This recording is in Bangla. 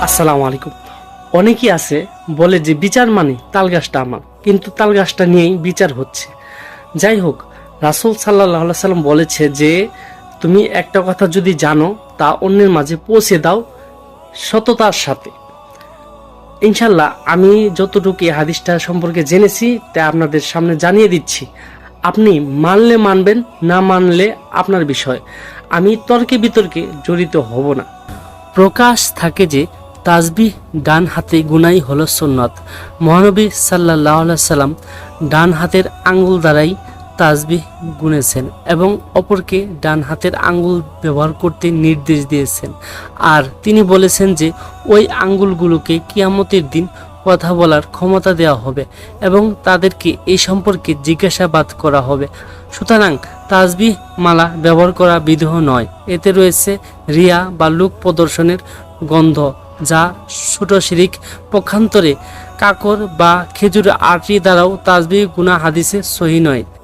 আসসালামু আলাইকুম। অনেকেই আছে বলে যে বিচার মানে তাল গাছটা আমার, কিন্তু তাল গাছটা নিয়েই বিচার হচ্ছে। যাই হোক, রাসূল সাল্লাল্লাহু আলাইহি সাল্লাম বলেছে যে তুমি একটা কথা যদি জানো তা অন্যের মাঝে পৌঁছে দাও সততার সাথে। ইনশাল্লাহ আমি যতটুকু এই হাদিসটা সম্পর্কে জেনেছি তা আপনাদের সামনে জানিয়ে দিচ্ছি। আপনি মানলে মানবেন, না মানলে আপনার বিষয়। আমি তর্কে বিতর্কে জড়িত হব না। প্রকাশ থাকে যে তাসবিহ ডান হাতে গুনাই হলো সুন্নত। মহানবী সাল্লাল্লাহু আলাইহি সাল্লাম ডান হাতের আঙ্গুল দ্বারাই তাসবিহ গুনেছেন এবং অপরকে ডান হাতের আঙ্গুল ব্যবহার করতে নির্দেশ দিয়েছেন। আর তিনি বলেছেন যে ওই আঙ্গুলগুলোকে কিয়ামতের দিন কথা বলার ক্ষমতা দেওয়া হবে এবং তাদেরকে এই সম্পর্কে জিজ্ঞাসাবাদ করা হবে। সুতরাং তাসবিহ মালা ব্যবহার করা বিধেয় নয়। এতে রয়েছে রিয়া বা লোক প্রদর্শনের গন্ধ, যা ছোট শিরিক। পক্ষান্তরে কাকর বা খেজুর আটি দ্বারাও তাসবিহ গুনাহ হাদিসে সহিহ নয়।